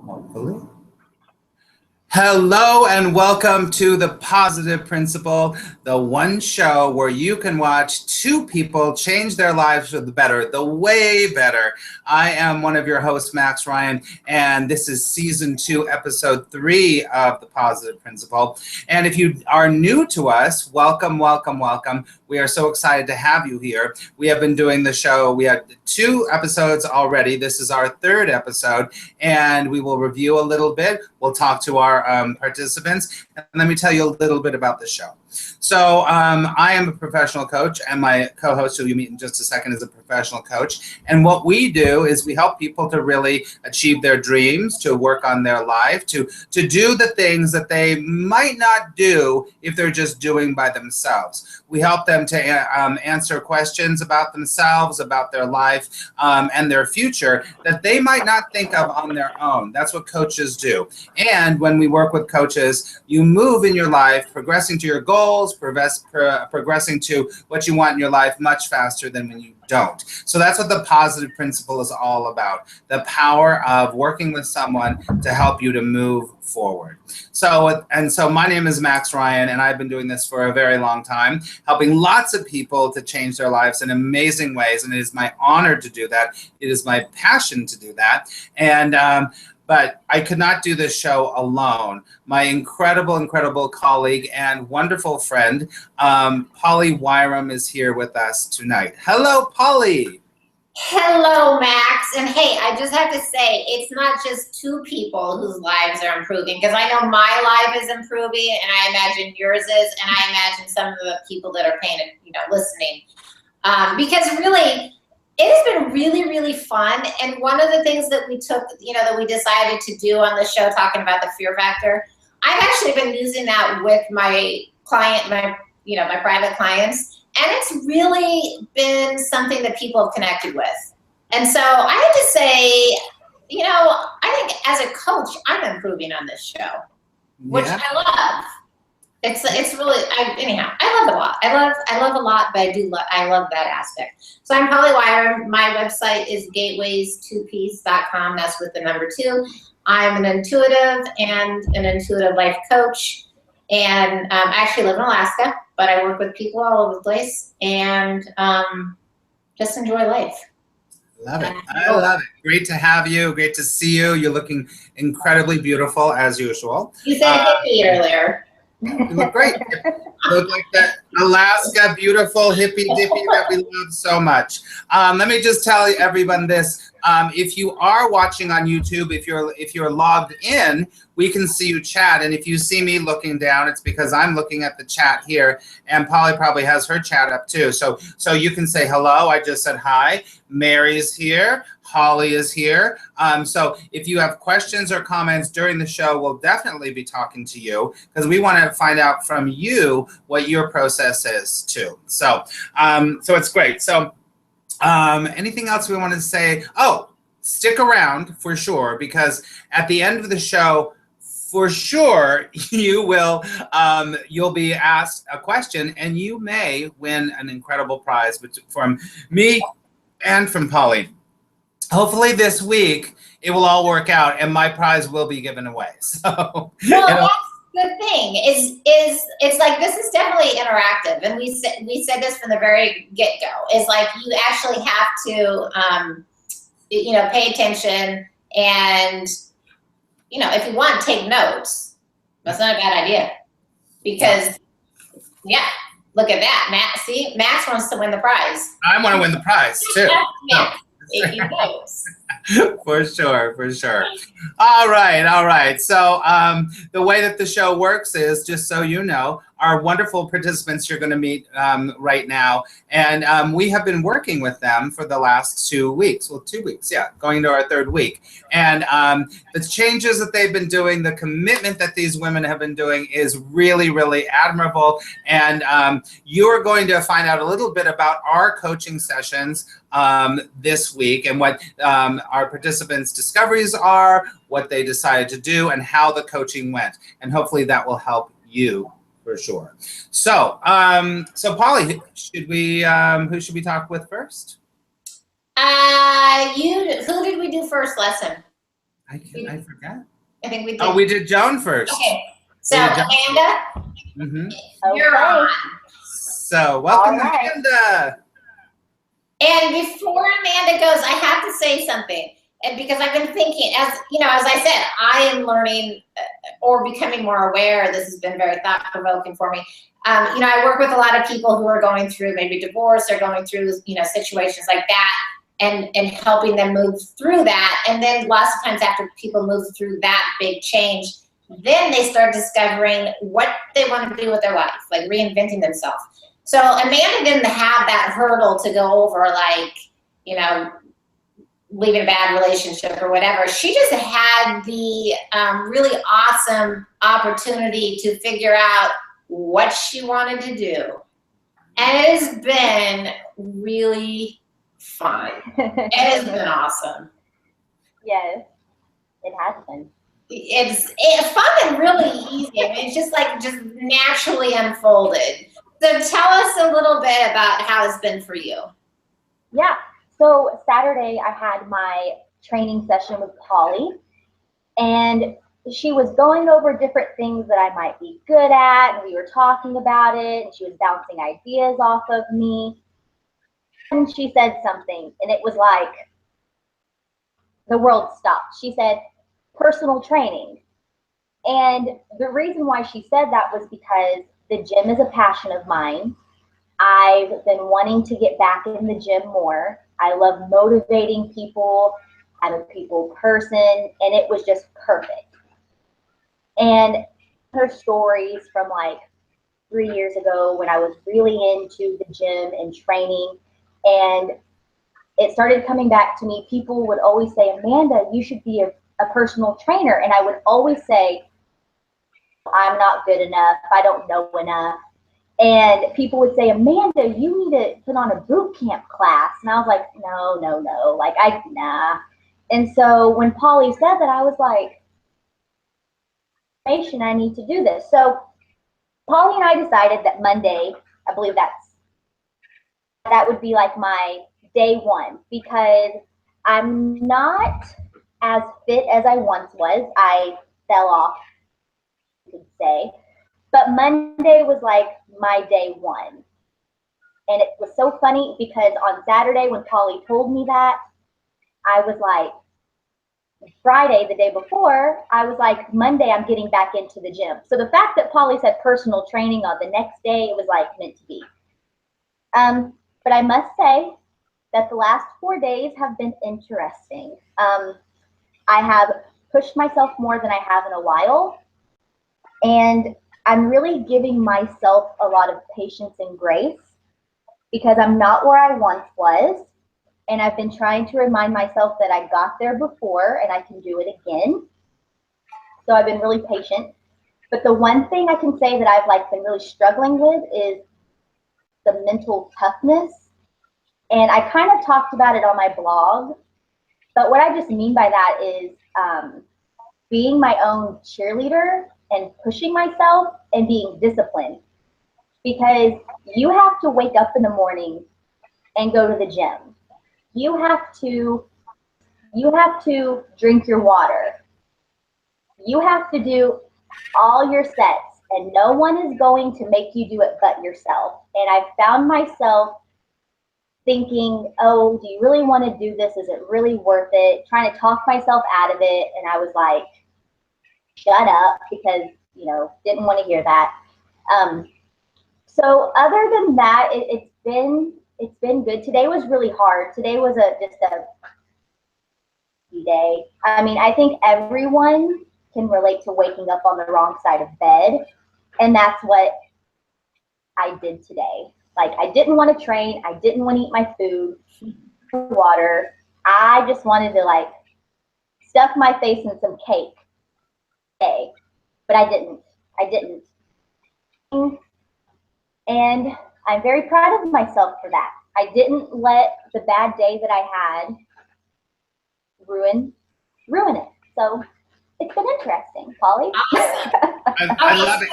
Hopefully. Hello and welcome to The Positive Principle, the one show where you can watch two people change their lives for the better, the way better. I am one of your hosts, Max Ryan, and this is season 2, episode 3 of The Positive Principle. And if you are new to us, welcome, welcome, welcome. We are so excited to have you here. We have been doing the show. We had 2 episodes already. This is our 3rd episode, and we will review a little bit. We'll talk to our participants, and let me tell you a little bit about the show. So I am a professional coach, and my co-host, who you meet in just a second, is a professional coach. And what we do is we help people to really achieve their dreams, to work on their life, to do the things that they might not do if they're just doing by themselves. We help them to answer questions about themselves, about their life, and their future that they might not think of on their own. That's what coaches do. And when we work with coaches, you move in your life, progressing to your goals, progressing to what you want in your life much faster than when you don't. So that's what the positive principle is all about, the power of working with someone to help you to move forward. So my name is Max Ryan, and I've been doing this for a very long time, helping lots of people to change their lives in amazing ways, and it is my honor to do that. It is my passion to do that. And but I could not do this show alone. My incredible, incredible colleague and wonderful friend, Polly Wyram, is here with us tonight. Hello, Polly. Hello, Max. And hey, I just have to say, it's not just 2 people whose lives are improving, because I know my life is improving, and I imagine yours is, and I imagine some of the people that are listening. Because really, it has been really, really fun. And one of the things that we took, that we decided to do on the show, talking about the fear factor, I've actually been using that with my client, my private clients. And it's really been something that people have connected with. And so I have to say, I think as a coach, I'm improving on this show, which I love. It's really, I love a lot. I love a lot, but I love that aspect. So I'm Polly Wyram. My website is gateways2peace.com. That's with the number 2. I'm an intuitive and an intuitive life coach. And I actually live in Alaska, but I work with people all over the place, and just enjoy life. Love it. I love it. Great to have you. Great to see you. You're looking incredibly beautiful as usual. You said hippie earlier. You look great. You look like that Alaska beautiful hippie dippy that we love so much. Let me just tell everyone this. If you are watching on YouTube, if you're logged in, we can see you chat. And if you see me looking down, it's because I'm looking at the chat here, and Polly probably has her chat up too. So you can say hello. I just said hi. Mary's here. Holly is here. So if you have questions or comments during the show, we'll definitely be talking to you, because we want to find out from you what your process is too. So it's great. So anything else we want to say? Oh, stick around for sure, because at the end of the show, for sure, you'll be asked a question, and you may win an incredible prize from me and from Polly. Hopefully this week it will all work out, and my prize will be given away. So that's the thing is it's like, this is definitely interactive, and we said this from the very get-go. Is like, you actually have to pay attention, and if you want, take notes. That's not a bad idea, because look at that, Matt. See, Max wants to win the prize. I want to win the prize too. Yeah. Taking notes. For sure. All right. So the way that the show works is, just so you know, our wonderful participants you're going to meet right now, and we have been working with them for the last 2 weeks. Well, 2 weeks, going to our 3rd week. And the changes that they've been doing, the commitment that these women have been doing is really, really admirable. And you're going to find out a little bit about our coaching sessions this week, and what our participants' discoveries are, what they decided to do, and how the coaching went. And hopefully that will help you for sure. So, Polly, who should we talk with first? Who did we do first lesson? I forgot. I think we did. Oh, we did Joan first. Okay. So Amanda, you're on. So welcome, Amanda. And before Amanda goes, I have to say something. And because I've been thinking, as you know, as I said, I am learning or becoming more aware. This has been very thought-provoking for me. You know, I work with a lot of people who are going through maybe divorce or going through, you know, situations like that, and helping them move through that. And then lots of times after people move through that big change, then they start discovering what they want to do with their life, like reinventing themselves. So Amanda didn't have that hurdle to go over, like, you know, leaving a bad relationship or whatever. She just had the really awesome opportunity to figure out what she wanted to do. And it has been really fun. It has been awesome. Yes, it has been. It's fun and really easy. I mean, it's just like just naturally unfolded. So tell us a little bit about how it's been for you. Yeah. So Saturday I had my training session with Polly, and she was going over different things that I might be good at, and we were talking about it, and she was bouncing ideas off of me. And she said something, and it was like the world stopped. She said, personal training. And the reason why she said that was because the gym is a passion of mine. I've been wanting to get back in the gym more. I love motivating people. I'm a people person, and it was just perfect. And her stories from like 3 years ago when I was really into the gym and training, and it started coming back to me. People would always say, Amanda, you should be a personal trainer. And I would always say, I'm not good enough. I don't know enough. And people would say, Amanda, you need to put on a boot camp class. And I was like, no. Like, nah. And so when Polly said that, I was like, I need to do this. So Polly and I decided that Monday, I believe that would be like my day one, because I'm not as fit as I once was. I fell off, you could say. But Monday was like my day one. And it was so funny because on Saturday when Polly told me that, I was like, Friday, the day before, I was like, Monday, I'm getting back into the gym. So the fact that Polly said personal training on the next day, it was like meant to be. But I must say that the last 4 days have been interesting. I have pushed myself more than I have in a while. And I'm really giving myself a lot of patience and grace because I'm not where I once was. And I've been trying to remind myself that I got there before and I can do it again. So I've been really patient. But the one thing I can say that I've like been really struggling with is the mental toughness. And I kind of talked about it on my blog. But what I just mean by that is being my own cheerleader and pushing myself and being disciplined. Because you have to wake up in the morning and go to the gym. You have to drink your water. You have to do all your sets, and no one is going to make you do it but yourself. And I found myself thinking, oh, do you really want to do this? Is it really worth it? Trying to talk myself out of it. And I was like, shut up, because, you know, didn't want to hear that. So other than that, it's been good. Today was really hard. Today was just a day. I mean, I think everyone can relate to waking up on the wrong side of bed. And that's what I did today. Like, I didn't want to train. I didn't want to eat my food, water. I just wanted to like stuff my face in some cake. Okay. But I didn't. And I'm very proud of myself for that. I didn't let the bad day that I had ruin it. So it's been interesting, Polly. Awesome. I love it.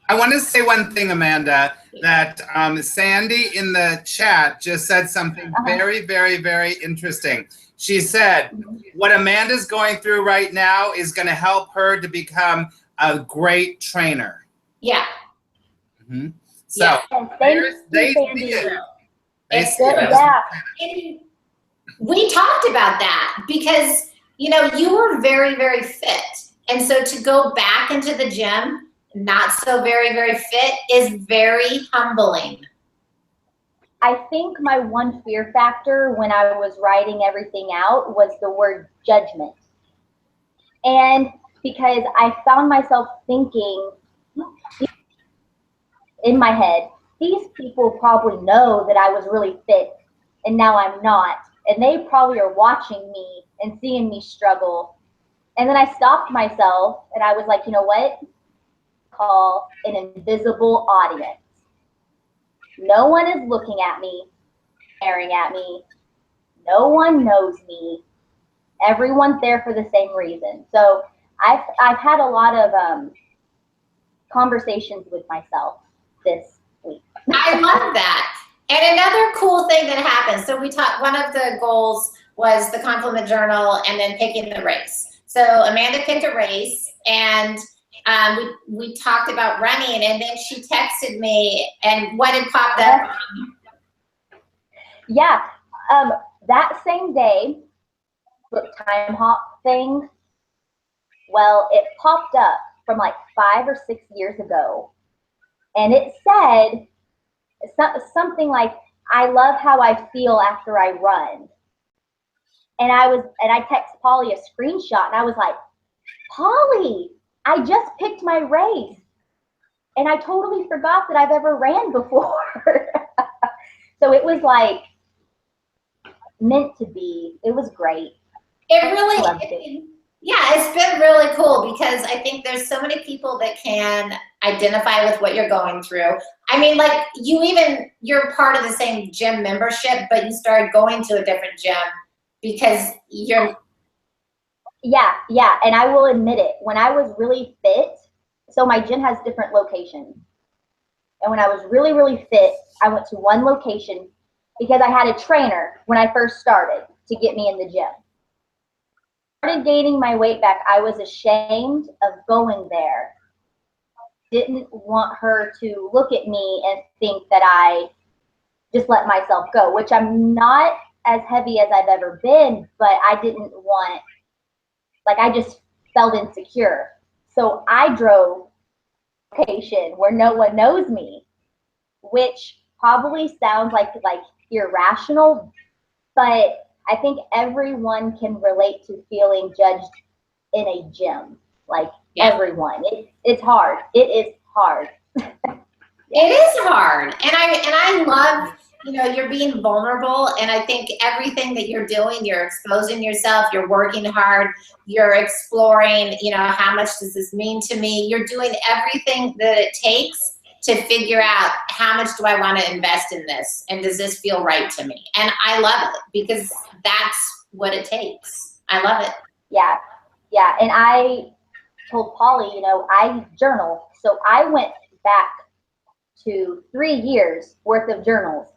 I want to say one thing, Amanda, that Sandy in the chat just said something very, very, very interesting. She said, what Amanda's going through right now is going to help her to become a great trainer. Yeah. Mm-hmm. So they see it. It's good. Yeah. And we talked about that because, you know, you were very, very fit. And so to go back into the gym, not so very, very fit, is very humbling. I think my one fear factor when I was writing everything out was the word judgment. And because I found myself thinking in my head, these people probably know that I was really fit and now I'm not. And they probably are watching me and seeing me struggle. And then I stopped myself and I was like, you know what? Call an invisible audience. No one is looking at me, staring at me. No one knows me. Everyone's there for the same reason. So I've had a lot of conversations with myself this week. I love that. And another cool thing that happened, so we talked, one of the goals was the compliment journal and then picking the race. So Amanda picked a race and we talked about running, and then she texted me, and what had popped up? Yeah, that same day, the time hop thing, well, it popped up from like 5 or 6 years ago, and it said something like, I love how I feel after I run. And I text Polly a screenshot, and I was like, Polly, I just picked my race. And I totally forgot that I've ever ran before. So it was like meant to be. It was great. It really, yeah, it's been really cool because I think there's so many people that can identify with what you're going through. I mean, like you're part of the same gym membership, but you started going to a different gym because you're. Yeah, and I will admit it. When I was really fit, so my gym has different locations. And when I was really, really fit, I went to one location because I had a trainer when I first started to get me in the gym. Started gaining my weight back. I was ashamed of going there. Didn't want her to look at me and think that I just let myself go, which I'm not as heavy as I've ever been, but I didn't want, like, I just felt insecure. So I drove a location where no one knows me, which probably sounds like irrational, but I think everyone can relate to feeling judged in a gym. Like, everyone. It's hard. It is hard. It is hard. And I love, you know, you're being vulnerable, and I think everything that you're doing, you're exposing yourself, you're working hard, you're exploring, you know, how much does this mean to me? You're doing everything that it takes to figure out how much do I want to invest in this, and does this feel right to me? And I love it because that's what it takes. I love it. Yeah. And I told Polly, you know, I journal. So I went back to 3 years worth of journals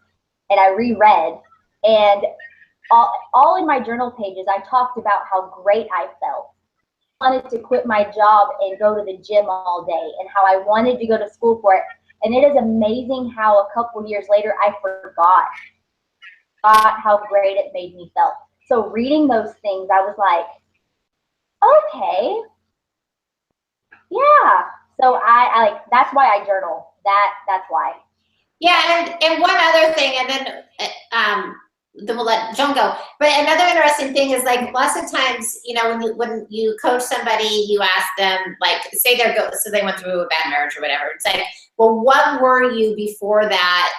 and I reread, and all in my journal pages, I talked about how great I felt. I wanted to quit my job and go to the gym all day, and how I wanted to go to school for it. And it is amazing how a couple years later, I forgot how great it made me feel. So reading those things, I was like, okay, yeah. So I like, that's why I journal. That's why. Yeah, and one other thing, and then we'll let Joan go. But another interesting thing is, like, lots of times, you know, when you coach somebody, you ask them, like, say so they went through a bad marriage or whatever. It's like, well, what were you before that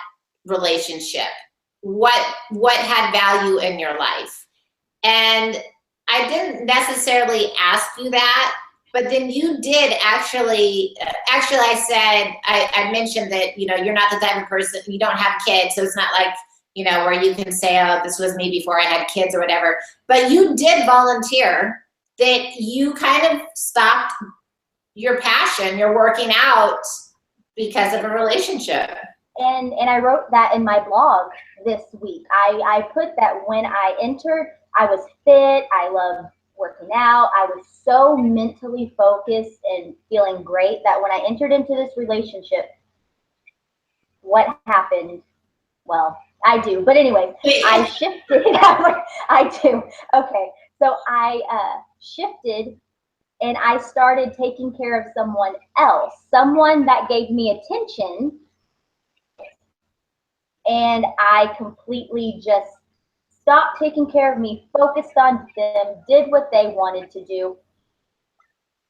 relationship? What had value in your life? And I didn't necessarily ask you that, but then you did actually I said, I mentioned that, you know, you're not the type of person, you don't have kids, so it's not like, you know, where you can say, oh, this was me before I had kids or whatever. But you did volunteer that you kind of stopped your passion, your working out, Because of a relationship. And I wrote that in my blog this week. I put that when I entered, I was fit. I loved working out. I was so mentally focused and feeling great that when I entered into this relationship, what happened? Well, I do. But anyway, I shifted. I do. Okay. So I shifted and I started taking care of someone else, someone that gave me attention. And I completely just stopped taking care of me, focused on them, did what they wanted to do.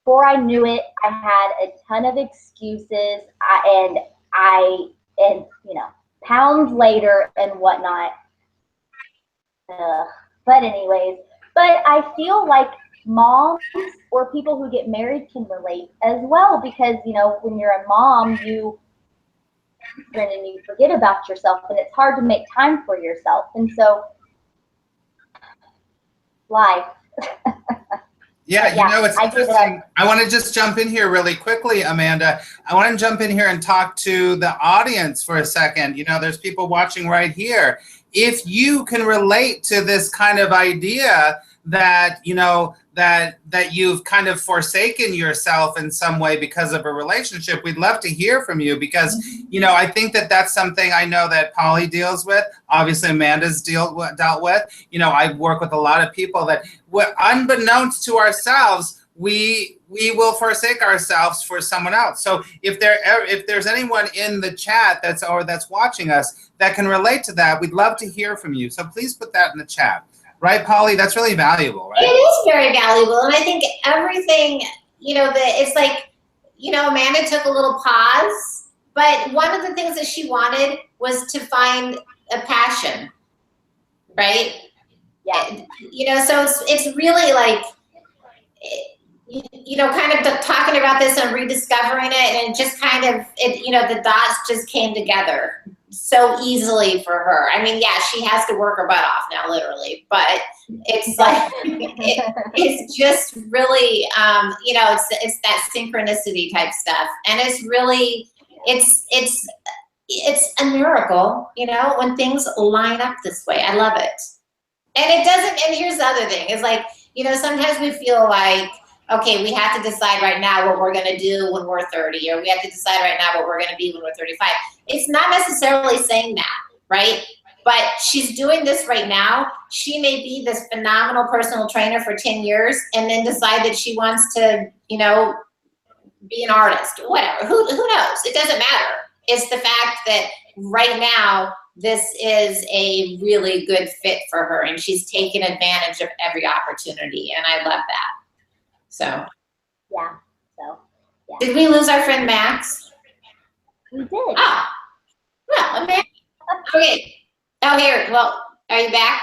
Before I knew it, I had a ton of excuses, and you know, pounds later and whatnot. But anyways, but I feel like moms or people who get married can relate as well, because you know, when you're a mom, you forget about yourself, and it's hard to make time for yourself. And so life. Yeah, you know, it's interesting. I want to just jump in here really quickly, Amanda. I want to jump in here and talk to the audience for a second. You know, there's people watching right here. If you can relate to this kind of idea that, you know, that you've kind of forsaken yourself in some way because of a relationship, we'd love to hear from you, because, you know, I think that that's something I know that Polly deals with. Obviously, Amanda's dealt with. You know, I work with a lot of people that, unbeknownst to ourselves, we will forsake ourselves for someone else. So if there's anyone in the chat that's watching us that can relate to that, we'd love to hear from you. So please put that in the chat. Right, Polly? That's really valuable, right? It is very valuable. And I think everything, you know, it's like, you know, Amanda took a little pause, but one of the things that she wanted was to find a passion, right? Yeah. You know, so it's really like, you know, kind of talking about this and rediscovering it, and just kind of, you know, the dots just came together so easily for her. I mean, yeah, she has to work her butt off now, literally, but it's like, it's just really, you know, it's that synchronicity type stuff. And it's really, it's a miracle, you know, when things line up this way. I love it. And it doesn't, and here's the other thing, is like, you know, sometimes we feel like, okay, we have to decide right now what we're going to do when we're 30, or we have to decide right now what we're going to be when we're 35. It's not necessarily saying that, right? But she's doing this right now. She may be this phenomenal personal trainer for 10 years and then decide that she wants to, you know, be an artist, whatever. Who knows? It doesn't matter. It's the fact that right now, this is a really good fit for her, and she's taken advantage of every opportunity, and I love that. So. Yeah. Did we lose our friend Max? We did. Oh. Well, okay. Okay. Oh, here. Well, are you back,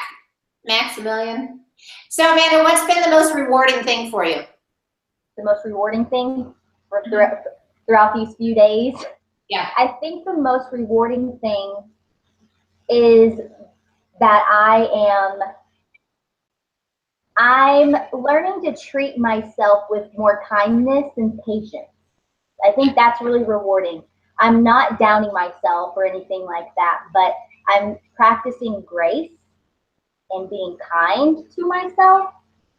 Maximilian? So, Amanda, what's been the most rewarding thing for you? The most rewarding thing throughout these few days? Yeah. I think the most rewarding thing is that I'm learning to treat myself with more kindness and patience. I think that's really rewarding. I'm not downing myself or anything like that, but I'm practicing grace and being kind to myself,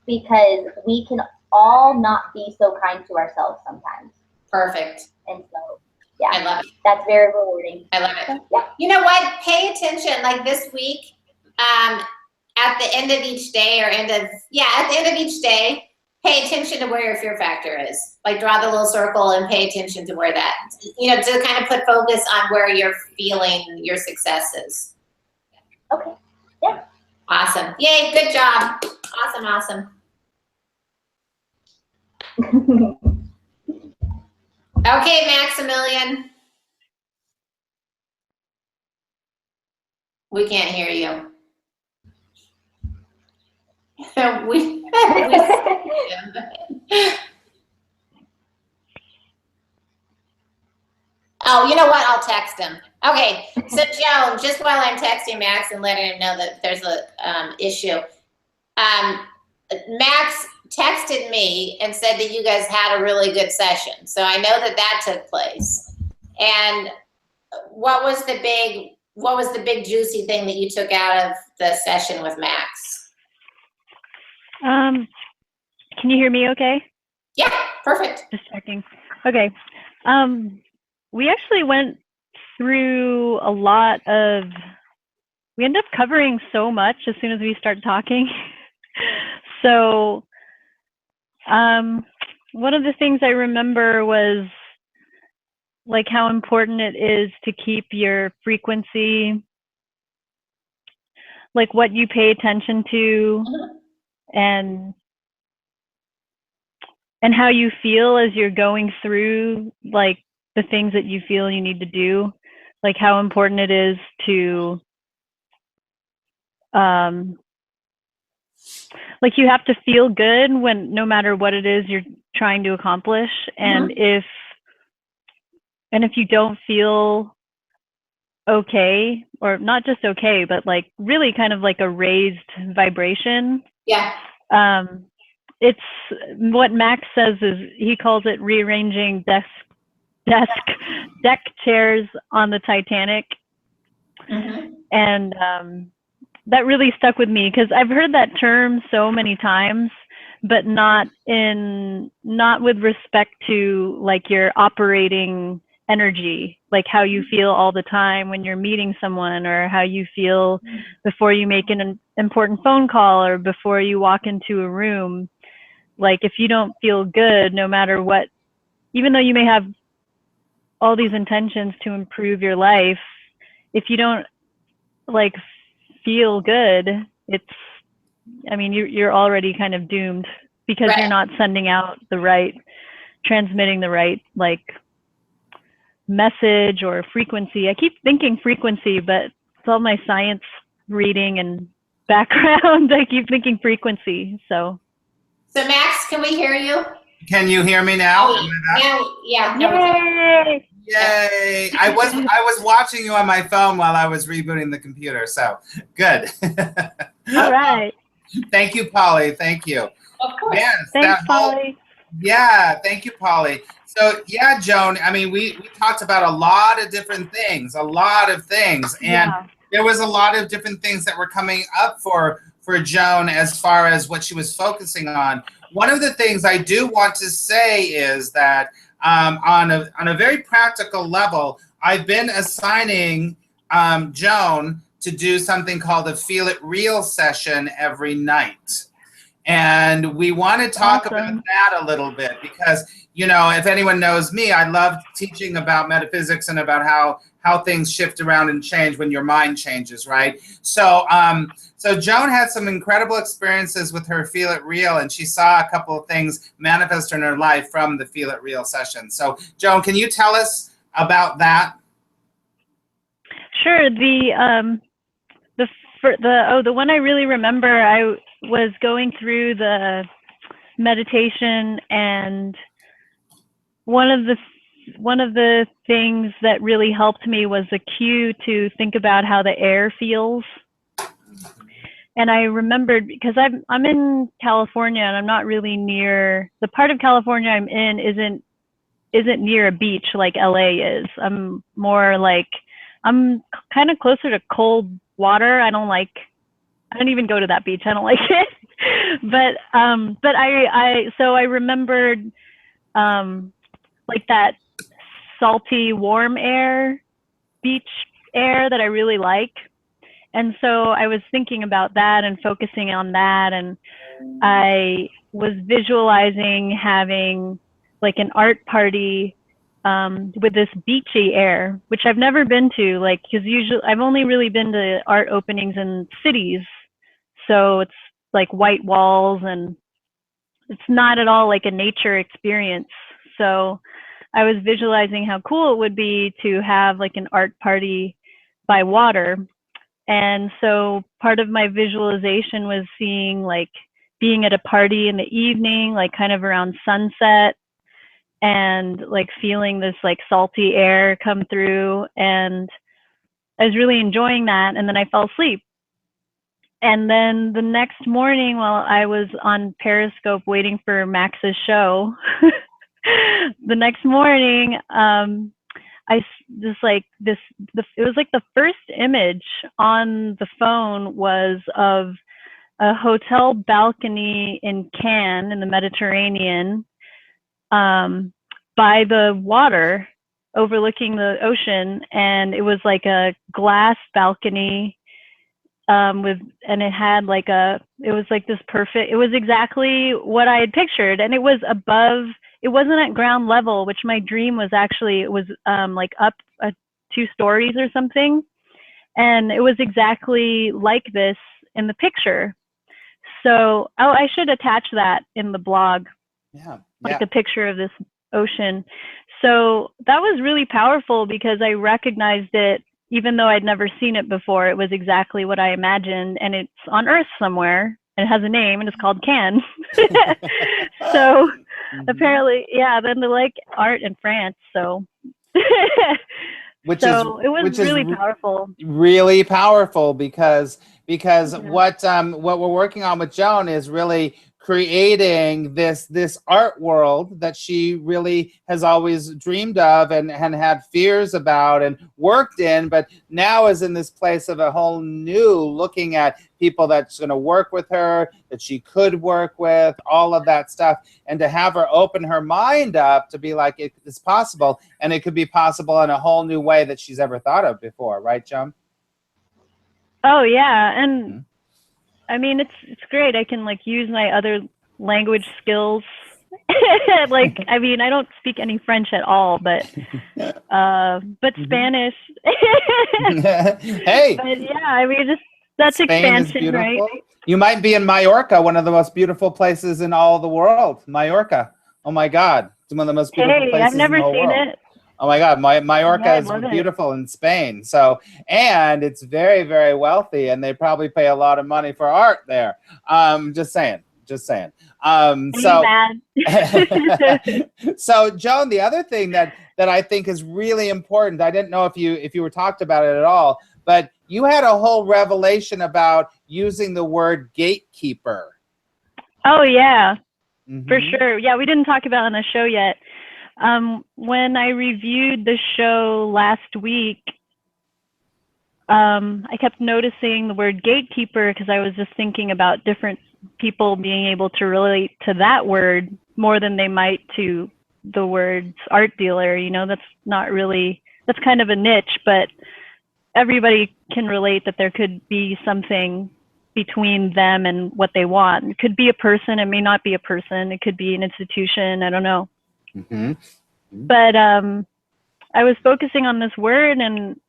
because we can all not be so kind to ourselves sometimes. Perfect. And so, yeah, I love it. That's very rewarding. I love it. So, yeah. You know what? Pay attention. Like this week, at the end of each day, at the end of each day, pay attention to where your fear factor is. Like draw the little circle and pay attention to where that, you know, to kind of put focus on where you're feeling your success is. Okay. Yeah. Awesome. Yay. Good job. Awesome. Okay, Maximilian. We can't hear you. Oh, you know what? I'll text him. Okay, so Joe, just while I'm texting Max and letting him know that there's a issue, Max texted me and said that you guys had a really good session. So I know that took place. And what was the big juicy thing that you took out of the session with Max? Can you hear me okay? Yeah, perfect. Just checking. Okay. We actually went through a lot of, we end up covering so much as soon as we start talking. So one of the things I remember was like how important it is to keep your frequency, like what you pay attention to, and how you feel as you're going through like the things that you feel you need to do, like how important it is to like you have to feel good when no matter what it is you're trying to accomplish. And if you don't feel okay, or not just okay, but like really kind of like a raised vibration, it's what Max says is, he calls it rearranging deck chairs on the Titanic. And that really stuck with me because I've heard that term so many times, but not with respect to like your operating energy, like how you feel all the time when you're meeting someone, or how you feel before you make an important phone call or before you walk into a room. Like if you don't feel good, no matter what, even though you may have all these intentions to improve your life, if you don't like feel good, you're already kind of doomed, because you're not sending out transmitting the right like message or frequency. I keep thinking frequency, but it's all my science reading and background. I keep thinking frequency. So Max, can we hear you? Can you hear me now? Yeah. Yay! Yay! I was watching you on my phone while I was rebooting the computer, so good. All right. Thank you, Polly. Thank you. Of course. Yes. Thanks, Polly. Yeah, thank you, Polly. So yeah, Joan, I mean, we talked about a lot of different things, and there was a lot of different things that were coming up for Joan as far as what she was focusing on. One of the things I do want to say is that on a very practical level, I've been assigning Joan to do something called a Feel It Real session every night. And we want to talk about that a little bit because, you know, if anyone knows me, I love teaching about metaphysics and about how things shift around and change when your mind changes, right? So so Joan had some incredible experiences with her Feel It Real, and she saw a couple of things manifest in her life from the Feel It Real session. So Joan, can you tell us about that? Sure. The one I really remember, I was going through the meditation, and one of the things that really helped me was a cue to think about how the air feels. And I remembered, because I'm in California, and I'm not really near the part of California I'm in isn't near a beach like LA is. I'm more like, I'm kind of closer to cold water. I don't even go to that beach. I don't like it. But I remembered like that salty, warm air, beach air that I really like. And so I was thinking about that and focusing on that. And I was visualizing having like an art party with this beachy air, which I've never been to, like, because usually I've only really been to art openings in cities. So it's like white walls, and it's not at all like a nature experience. So I was visualizing how cool it would be to have like an art party by water. And so part of my visualization was seeing like being at a party in the evening, like kind of around sunset, and like feeling this like salty air come through. And I was really enjoying that. And then I fell asleep. And then the next morning, while I was on Periscope waiting for Max's show, the next morning, just like it was like the first image on the phone was of a hotel balcony in Cannes in the Mediterranean, by the water overlooking the ocean, and it was like a glass balcony, and it had like it was like this perfect, it was exactly what I had pictured, and it was above, it wasn't at ground level, which my dream was actually, it was like up 2 stories or something, and it was exactly like this in the picture. So, oh, I should attach that in the blog, like a picture of this ocean. So that was really powerful because I recognized it, even though I'd never seen it before. It was exactly what I imagined, and it's on Earth somewhere, and it has a name, and it's called Cannes. So apparently, yeah, then they like art in France, so. It was really powerful. Really powerful because what we're working on with Joan is really creating this art world that she really has always dreamed of and had fears about and worked in, but now is in this place of a whole new looking at people that's going to work with her, that she could work with, all of that stuff, and to have her open her mind up to be like, it's possible, and it could be possible in a whole new way that she's ever thought of before, right, Joan? Oh yeah, and I mean, it's great. I can like use my other language skills. Like, I mean, I don't speak any French at all, but Spanish. Hey. But yeah, I mean, that's Spain expansion, right? You might be in Mallorca, one of the most beautiful places in all the world. Mallorca. Oh my God, it's one of the most beautiful places I've never in the whole seen world. it. Oh my God, Mallorca is beautiful in Spain. So, and it's very, very wealthy, and they probably pay a lot of money for art there. Just saying. So, so Joan, the other thing that I think is really important, I didn't know if you were talked about it at all, but you had a whole revelation about using the word gatekeeper. Oh yeah, for sure. Yeah, we didn't talk about it on the show yet. When I reviewed the show last week, I kept noticing the word gatekeeper because I was just thinking about different people being able to relate to that word more than they might to the words art dealer. You know, that's not really, that's kind of a niche, but everybody can relate that there could be something between them and what they want. It could be a person, it may not be a person, it could be an institution, I don't know. But I was focusing on this word, and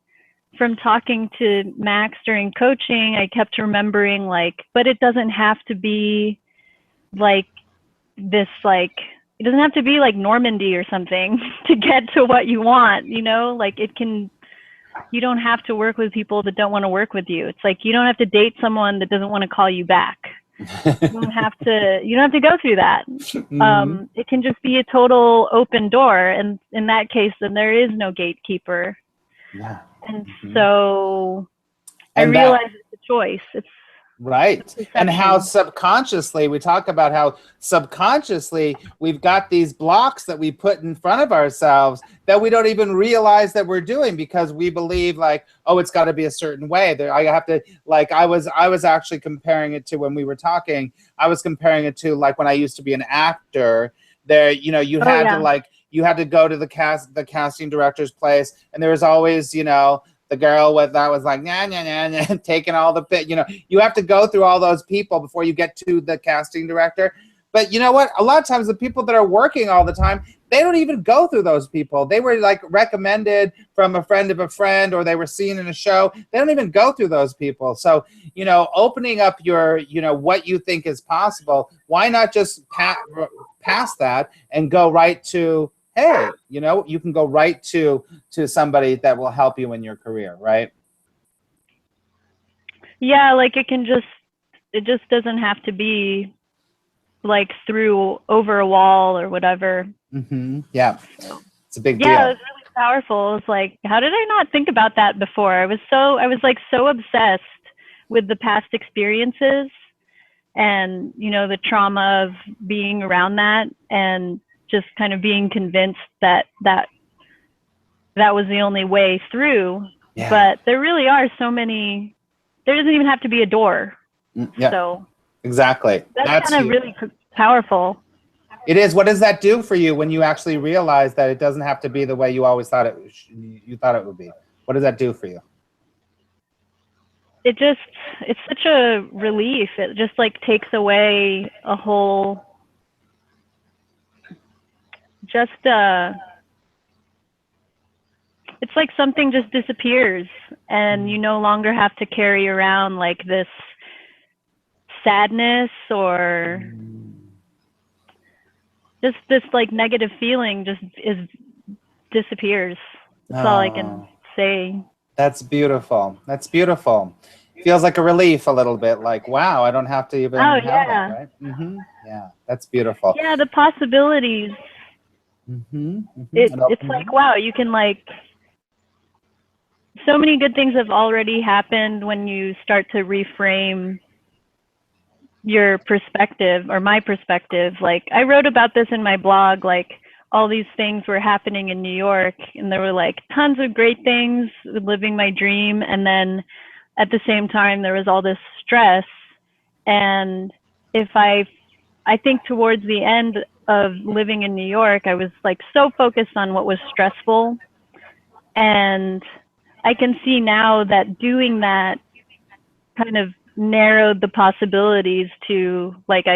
from talking to Max during coaching, I kept remembering like, but it doesn't have to be like this, like, it doesn't have to be like Normandy or something to get to what you want, you know, like it can, you don't have to work with people that don't want to work with you. It's like, you don't have to date someone that doesn't want to call you back. You don't have to go through that. It can just be a total open door, and in that case, then there is no gatekeeper. And so I realized it's a choice. It's right. And how subconsciously, we talk about how subconsciously we've got these blocks that we put in front of ourselves that we don't even realize that we're doing, because we believe like, oh, it's got to be a certain way. I have to, like, I was actually comparing it to, when we were talking, I was comparing it to like when I used to be an actor. There, you know, you had to like, you had to go to the casting director's place, and there was always, you know, the girl that was like, nah, nah, nah, nah, taking all the bit, you know, you have to go through all those people before you get to the casting director. But you know what? A lot of times the people that are working all the time, they don't even go through those people. They were like recommended from a friend of a friend, or they were seen in a show. They don't even go through those people. So, you know, opening up your, you know, what you think is possible, why not just pass that and go right to, hey, you know, you can go right to somebody that will help you in your career, right? Yeah, like it just doesn't have to be like through over a wall or whatever. Yeah, it's a big deal. Yeah, it was really powerful. It's like, how did I not think about that before? I was like so obsessed with the past experiences and, you know, the trauma of being around that, and just kind of being convinced that that was the only way through. Yeah. But there really are so many, there doesn't even have to be a door. Yeah. So exactly. that's kind of really powerful. It is. What does that do for you when you actually realize that it doesn't have to be the way you always thought you thought it would be? What does that do for you? It's such a relief. It just like takes away a whole, just it's like something just disappears and you no longer have to carry around like this sadness or just this like negative feeling just disappears. That's all I can say. That's beautiful. That's beautiful. Feels like a relief a little bit, like, wow, I don't have to even have yeah. that, right? Yeah, that's beautiful. Yeah, the possibilities. It's like, wow, you can like, so many good things have already happened when you start to reframe your perspective or my perspective. Like I wrote about this in my blog, like all these things were happening in New York and there were like tons of great things, living my dream. And then at the same time, there was all this stress. And if I think towards the end of living in New York, I was like so focused on what was stressful. And I can see now that doing that kind of narrowed the possibilities to like,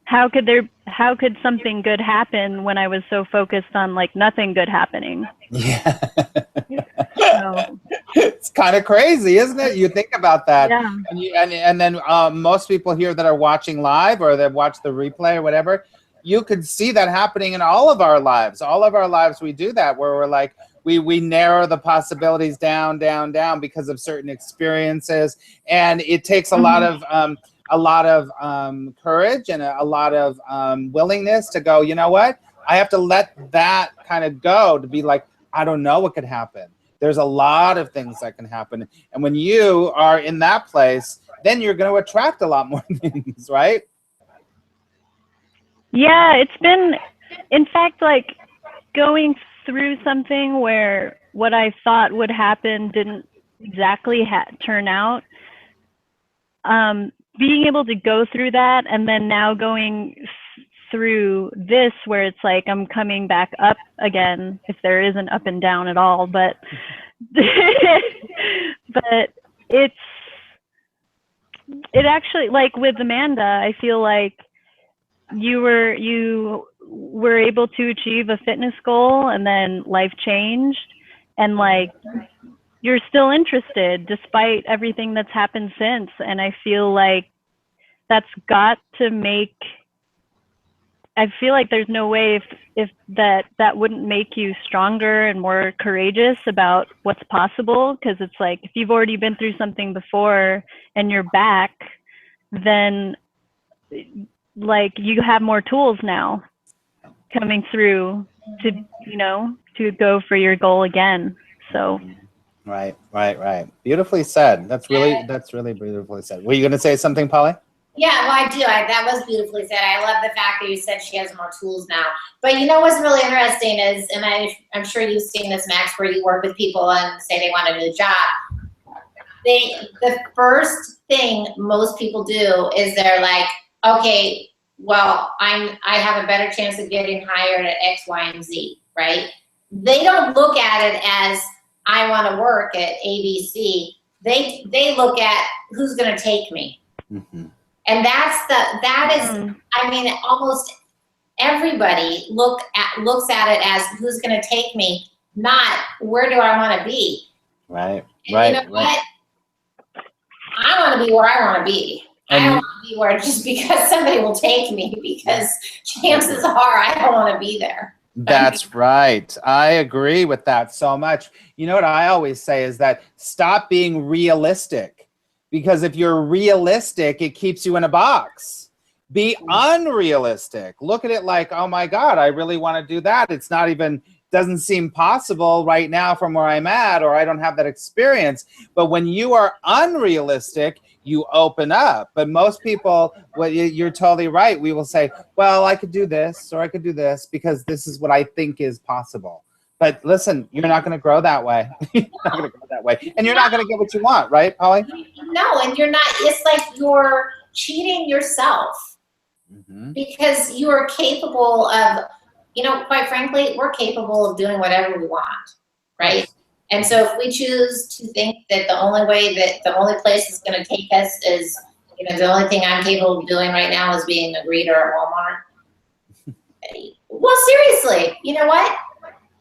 how could something good happen when I was so focused on like nothing good happening? Yeah. So, it's kind of crazy, isn't it? You think about that. Yeah. And then most people here that are watching live or that watch the replay or whatever, you could see that happening in all of our lives. All of our lives we do that, where we're like, we narrow the possibilities down because of certain experiences. And it takes a lot of courage and a lot of willingness to go, you know what? I have to let that kind of go, to be like, I don't know what could happen. There's a lot of things that can happen. And when you are in that place, then you're going to attract a lot more things, right? Yeah, it's been, in fact, like going through something where what I thought would happen didn't exactly turn out. Being able to go through that and then now going through this where it's like I'm coming back up again, if there is an up and down at all, but but it actually, like with Amanda, I feel like you were able to achieve a fitness goal and then life changed and like you're still interested despite everything that's happened since. And I feel like that's got to make, I feel like there's no way if that wouldn't make you stronger and more courageous about what's possible. Because it's like, if you've already been through something before and you're back, then like you have more tools now coming through to, you know, to go for your goal again. So. Right. Beautifully said. That's really beautifully said. Were you going to say something, Polly? Yeah, well, I do. That was beautifully said. I love the fact that you said she has more tools now. But you know what's really interesting is, and I'm sure you've seen this, Max, where you work with people and say they want a new job. The first thing most people do is they're like, okay, well, I have a better chance of getting hired at X, Y, and Z, right? They don't look at it as I want to work at ABC. They look at who's going to take me. Mm-hmm. And that is, I mean, almost everybody looks at it as who's going to take me, not where do I want to be. Right. And you know what? I want to be where I want to be. I don't want to be where just because somebody will take me, because chances are I don't want to be there. That's right. I agree with that so much. You know what I always say is that stop being realistic, because if you're realistic, it keeps you in a box. Be unrealistic. Look at it like, oh my God, I really want to do that. It's not even, doesn't seem possible right now from where I'm at, or I don't have that experience. But when you are unrealistic, you open up. But most people, well, you're totally right. We will say, well, I could do this or I could do this because this is what I think is possible. But listen, you're not going to grow that way. You're not going to grow that way. And you're not going to get what you want, right, Polly? No, and you're not, it's like you're cheating yourself because you are capable of, you know, quite frankly, we're capable of doing whatever we want, right? And so if we choose to think that the only place it's going to take us is, you know, the only thing I'm capable of doing right now is being a greeter at Walmart. Well, seriously, you know what?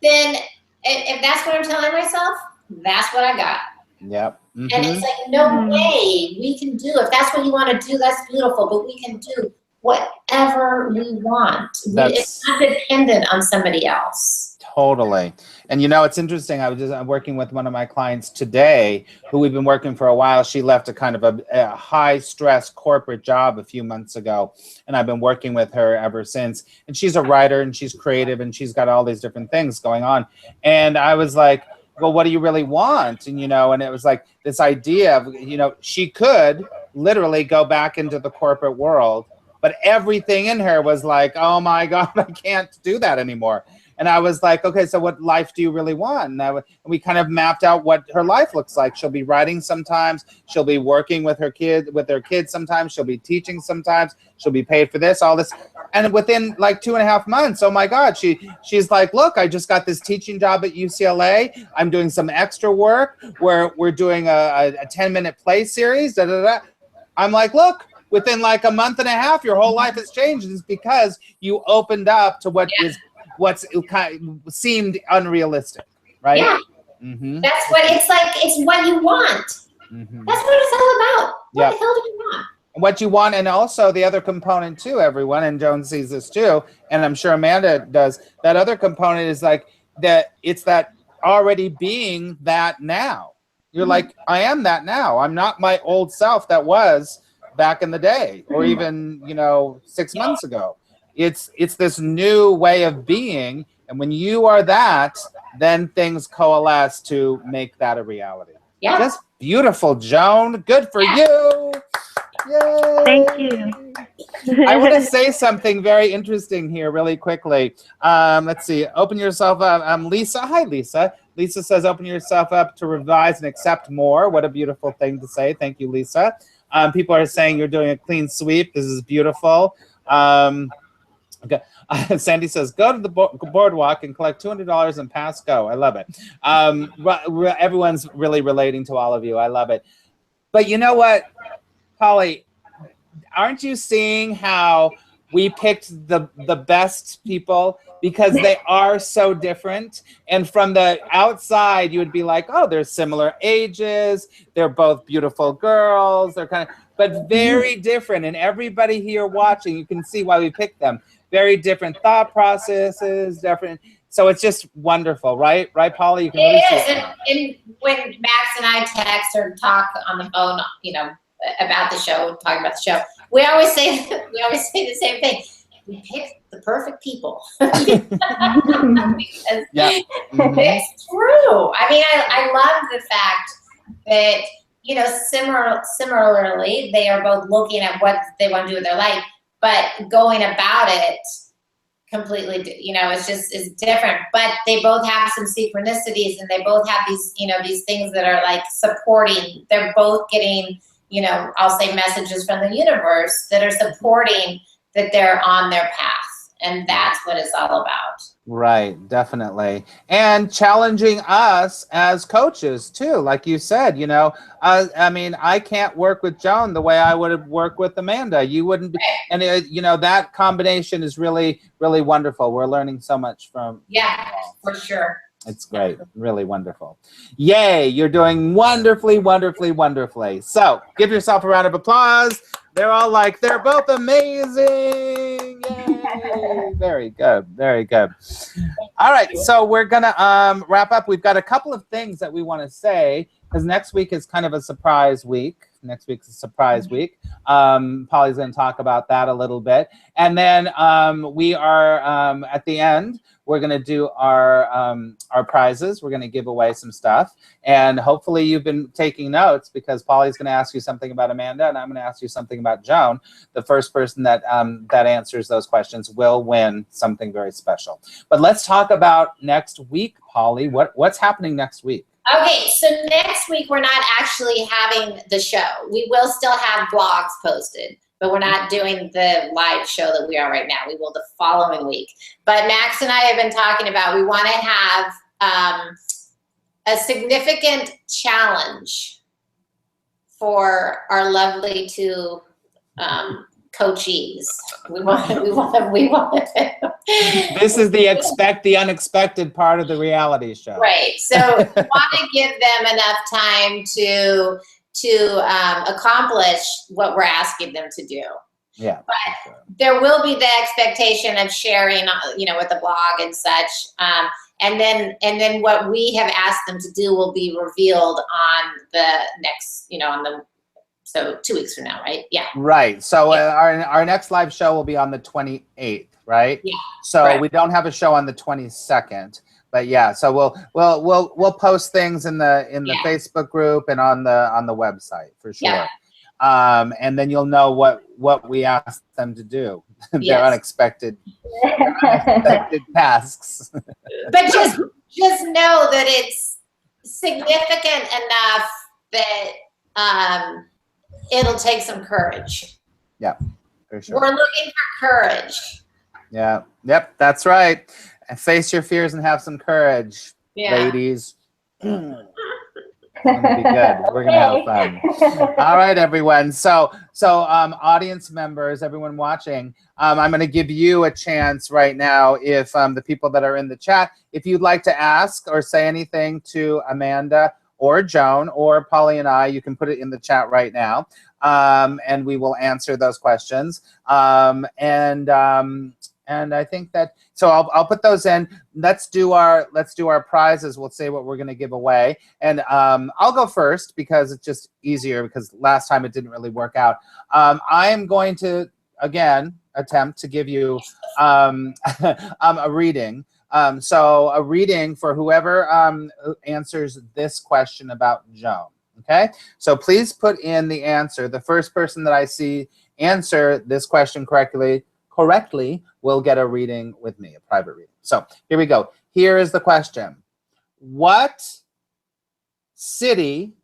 Then if that's what I'm telling myself, that's what I got. Yep. And it's like, no way we can do, if that's what you want to do, that's beautiful, but we can do whatever we want. It's not dependent on somebody else. Totally. And you know, it's interesting. I'm working with one of my clients today who we've been working for a while. She left a kind of a high stress corporate job a few months ago. And I've been working with her ever since. And she's a writer and she's creative and she's got all these different things going on. And I was like, well, what do you really want? And, you know, and it was like this idea of, you know, she could literally go back into the corporate world, but everything in her was like, oh my God, I can't do that anymore. And I was like, okay, so what life do you really want? And we kind of mapped out what her life looks like. She'll be writing sometimes. She'll be working with her kids sometimes. She'll be teaching sometimes. She'll be paid for this, all this. And within like 2.5 months, oh my God, she's like, look, I just got this teaching job at UCLA. I'm doing some extra work where we're doing a 10-minute play series. I'm like, look, within like a month and a half, your whole life has changed. It's because you opened up to what's kind of seemed unrealistic, right? Yeah. That's what it's like. It's what you want. That's what it's all about. What the hell do you want? What you want, and also the other component too, everyone, and Joan sees this too, and I'm sure Amanda does, that other component is like that it's that already being that now. You're like, I am that now. I'm not my old self that was back in the day, or even, you know, 6 months ago. It's this new way of being, and when you are that, then things coalesce to make that a reality. Yeah. Just beautiful, Joan. Good for you. Yay. Thank you. I want to say something very interesting here really quickly. Let's see. Open yourself up. Lisa. Hi, Lisa. Lisa says, open yourself up to revise and accept more. What a beautiful thing to say. Thank you, Lisa. People are saying you're doing a clean sweep. This is beautiful. Okay. Sandy says, go to the boardwalk and collect $200 and pass go. I love it. Everyone's really relating to all of you. I love it. But you know what, Polly, aren't you seeing how we picked the best people because they are so different? And from the outside, you would be like, oh, they're similar ages. They're both beautiful girls. They're kind of, but very different. And everybody here watching, you can see why we picked them. Very different thought processes, different. So it's just wonderful, right? Right, Polly? You can really see it. And when Max and I text or talk on the phone, you know, about the show, talking about the show, we always say the same thing. We picked the perfect people. Because it's true. I mean, I love the fact that, you know, similarly, they are both looking at what they want to do with their life, but going about it completely, you know, it's different. But they both have some synchronicities, and they both have these, you know, these things that are like supporting. They're both getting, you know, I'll say messages from the universe that are supporting that they're on their path. And that's what it's all about. Right, definitely. And challenging us as coaches too. Like you said, you know, I mean, I can't work with Joan the way I would have worked with Amanda. You wouldn't be, and you know, that combination is really, really wonderful. We're learning so much from. Yeah, for sure. It's great. Really wonderful. Yay, you're doing wonderfully, wonderfully, wonderfully. So give yourself a round of applause. They're all like, they're both amazing. Yay. Very good. Very good. All right. So we're going to wrap up. We've got a couple of things that we want to say because next week is kind of a surprise week. Next week's a surprise week. Polly's going to talk about that a little bit. And then we are, at the end, we're going to do our prizes. We're going to give away some stuff. And hopefully you've been taking notes, because Polly's going to ask you something about Amanda, and I'm going to ask you something about Joan. The first person that that answers those questions will win something very special. But let's talk about next week, Polly. What's happening next week? Okay, so next week we're not actually having the show. We will still have blogs posted, but we're not doing the live show that we are right now. We will the following week. But Max and I have been talking about, we want to have a significant challenge for our lovely two coachees. We want. This is the unexpected part of the reality show. Right. So we want to give them enough time to accomplish what we're asking them to do. Yeah. But sure. there will be the expectation of sharing, with the blog and such. And then what we have asked them to do will be revealed on the next, so 2 weeks from now, right? Yeah. Right. So Yeah. Our next live show will be on the 28th, right? Yeah. So correct. we don't have a show on the 22nd, but yeah. So we'll post things in the Yeah. Facebook group and on the website for sure. Yeah. And then you'll know what we asked them to do. Their Yes. unexpected tasks. But just know that it's significant enough that it'll take some courage. Yeah, for sure. We're looking for courage. Yeah. Yep. That's right. And face your fears and have some courage, ladies. It's gonna be good. We're gonna have fun. All right, everyone. So audience members, everyone watching, I'm gonna give you a chance right now. If the people that are in the chat, if you'd like to ask or say anything to Amanda or Joan or Polly and I, you can put it in the chat right now, and we will answer those questions. And I think that, so I'll put those in. Let's do our prizes. We'll say what we're going to give away, and I'll go first because it's just easier, because last time it didn't really work out. I am going to again attempt to give you a reading. So a reading for whoever answers this question about Joan. Okay, so please put in the answer. The first person that I see answer this question correctly will get a reading with me, a private reading. So here we go. Here is the question. What city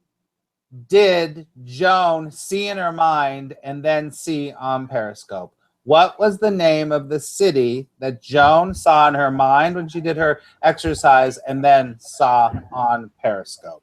did Joan see in her mind and then see on Periscope? What was the name of the city that Joan saw in her mind when she did her exercise and then saw on Periscope?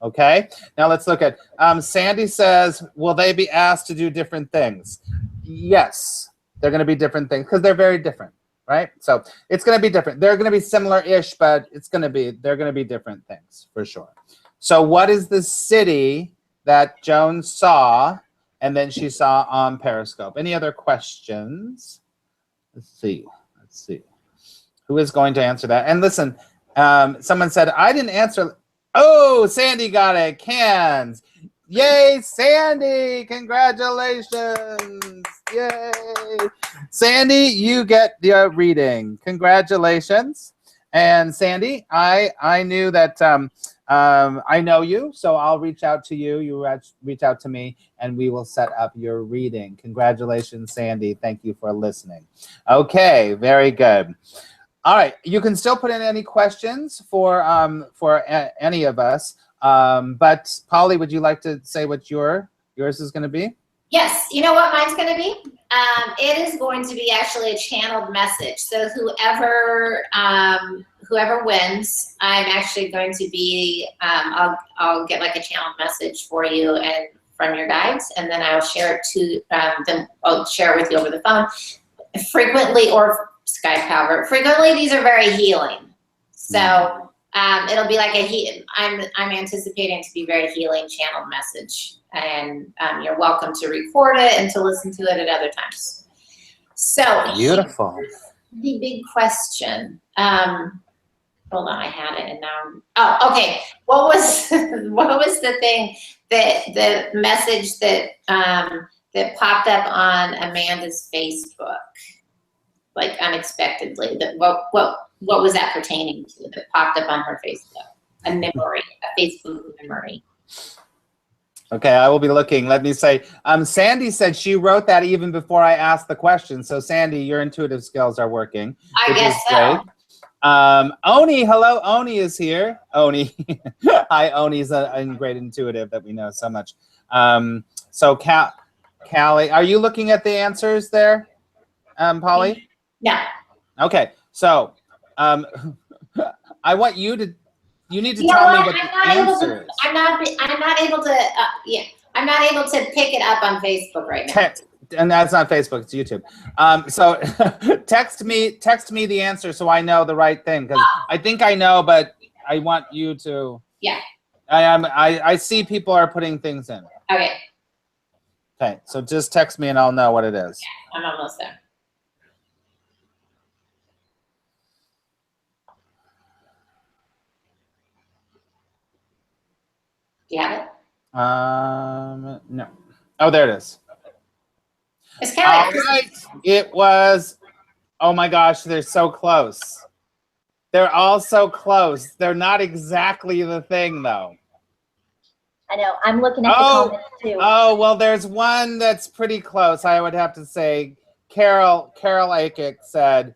Okay, now let's look at, Sandy says, will they be asked to do different things? Yes, they're going to be different things because they're very different, right? So it's going to be different. They're going to be similar-ish, but they're going to be different things for sure. So what is the city that Joan saw and then she saw on Periscope? Any other questions? Let's see. Who is going to answer that? And listen, someone said, I didn't answer. Oh, Sandy got it. Cans. Yay, Sandy. Congratulations. Yay. Sandy, you get the reading. Congratulations. And Sandy, I knew that I know you, so I'll reach out to you. You reach out to me, and we will set up your reading. Congratulations, Sandy. Thank you for listening. Okay, very good. All right, you can still put in any questions for any of us. But Polly, would you like to say what yours is going to be? Yes, you know what mine's going to be? It is going to be actually a channeled message. So whoever wins, I'm actually going to be, I'll get like a channeled message for you and from your guides, and then I'll share it to them. I'll share it with you over the phone, frequently, or Skype. However, frequently these are very healing. So it'll be like I'm anticipating to be very healing channeled message. And you're welcome to record it and to listen to it at other times. So beautiful. The big question. Hold on, I had it and now. Oh, okay. What was the thing that the message that that popped up on Amanda's Facebook, like unexpectedly? That what was that pertaining to that popped up on her Facebook? A memory, a Facebook memory. Okay, I will be looking. Let me say, Sandy said she wrote that even before I asked the question. So Sandy, your intuitive skills are working. I guess so. Great. Oni, hello, Oni is here. Oni, hi, Oni's a great intuitive that we know so much. So Callie, are you looking at the answers there, Polly? No. Okay, so I want you to. You need to tell me what the answer is. I'm not able to. Yeah, I'm not able to pick it up on Facebook right now. And that's not Facebook; it's YouTube. So text me the answer so I know the right thing, because I think I know, but I want you to. Yeah. I see people are putting things in. Okay. Okay, so just text me and I'll know what it is. Yeah, I'm almost there. Do you have it? No. Oh, there it is. It's kind of right. It was. Oh my gosh, they're so close. They're all so close. They're not exactly the thing, though. I know. I'm looking at the comments too. Oh well, there's one that's pretty close. I would have to say, Carol Akick said,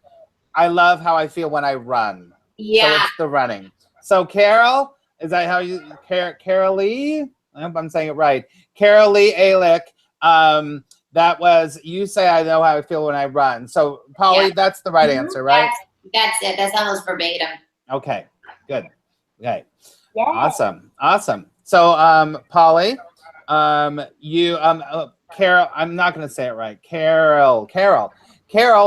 "I love how I feel when I run." Yeah. So it's the running. So Carol. Is that how you, Carol Lee? I hope I'm saying it right. Carol Lee Alick. That was, you say I know how I feel when I run. So Polly, that's the right answer, right? That's it. That's almost verbatim. Okay, good. Okay. Yeah. Awesome. So Polly, you Carol, I'm not gonna say it right. Carol,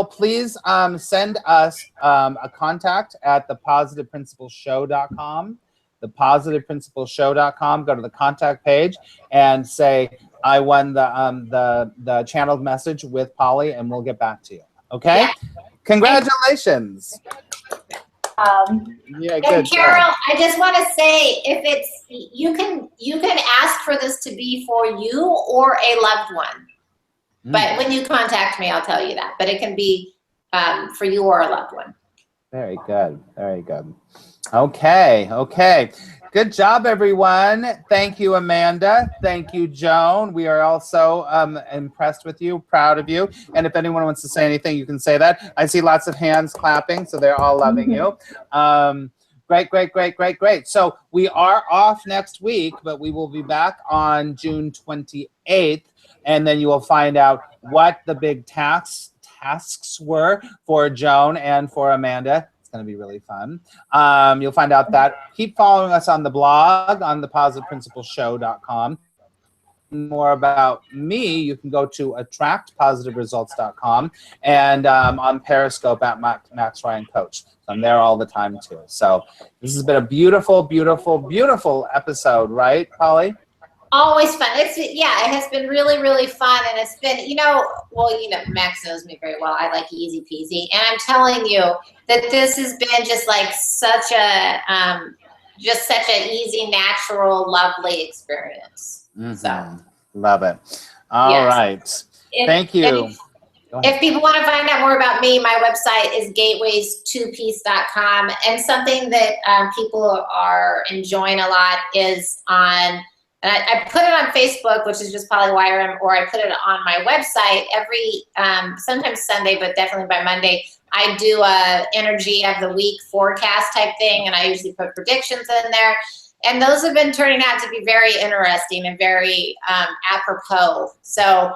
please send us a contact at thepositiveprincipleshow.com. thepositiveprincipleshow.com. Go to the contact page and say, I won the channeled message with Polly, and we'll get back to you. Okay? Yeah. Congratulations. Yeah, good. And Carol, I just want to say, if it's you can ask for this to be for you or a loved one. But when you contact me, I'll tell you that. But it can be for you or a loved one. Very good. Very good. Okay. Good job, everyone. Thank you, Amanda. Thank you, Joan. We are all so impressed with you, proud of you. And if anyone wants to say anything, you can say that. I see lots of hands clapping, so they're all loving you. Great. So we are off next week, but we will be back on June 28th. And then you will find out what the big tasks were for Joan and for Amanda. It's going to be really fun. You'll find out that. Keep following us on the blog on thepositiveprincipleshow.com. More about me, you can go to attractpositiveresults.com and on Periscope at Max Ryan Coach. So I'm there all the time too. So this has been a beautiful episode, right, Polly? Always fun. It has been really, really fun. And it's been, Max knows me very well. I like easy peasy. And I'm telling you that this has been just like such a easy, natural, lovely experience. Mm-hmm. So love it. All right. Thank you. If people want to find out more about me, my website is gateways2peace.com. And something that people are enjoying a lot is on. And I put it on Facebook, which is just Polly WAYYYY, or I put it on my website every, sometimes Sunday, but definitely by Monday. I do a energy of the week forecast type thing, and I usually put predictions in there. And those have been turning out to be very interesting and very apropos. So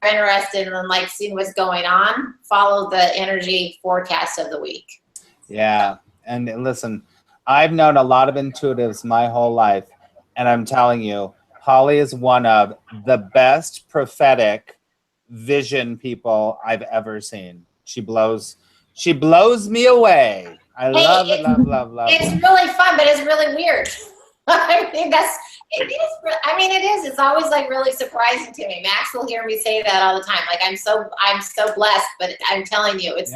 interested in seeing what's going on, follow the energy forecast of the week. Yeah, and listen, I've known a lot of intuitives my whole life. And I'm telling you, Polly is one of the best prophetic vision people I've ever seen. She blows me away. I love it. It's really fun, but it's really weird. It is. It's always really surprising to me. Max will hear me say that all the time. I'm so blessed, but I'm telling you, it's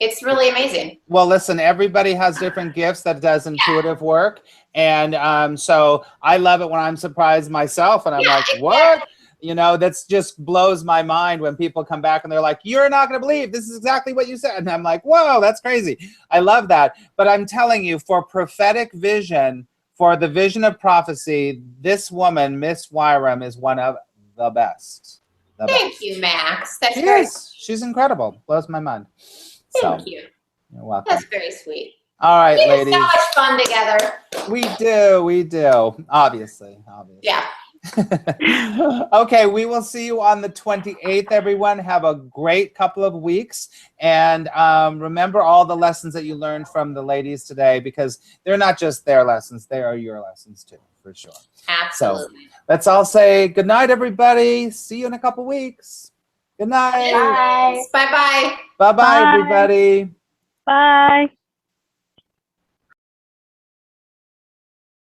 It's really amazing. Well, listen, everybody has different gifts that does intuitive work. And so I love it when I'm surprised myself and I'm like, what? You know, that's just blows my mind when people come back and they're like, you're not going to believe this is exactly what you said. And I'm like, whoa, that's crazy. I love that. But I'm telling you, for prophetic vision, for the vision of prophecy, this woman, Miss Wyram, is one of the best. Thank you, Max. That's She very is. She's incredible. Blows my mind. Thank you. You're welcome. That's very sweet. All right, We ladies. had so much fun together. We do. Obviously. Yeah. Okay, we will see you on the 28th, everyone. Have a great couple of weeks. And remember all the lessons that you learned from the ladies today, because they're not just their lessons, they are your lessons too, for sure. Absolutely. So let's all say good night, everybody. See you in a couple weeks. Good night. Bye. Bye-bye. Bye-bye, Bye. everybody. Bye.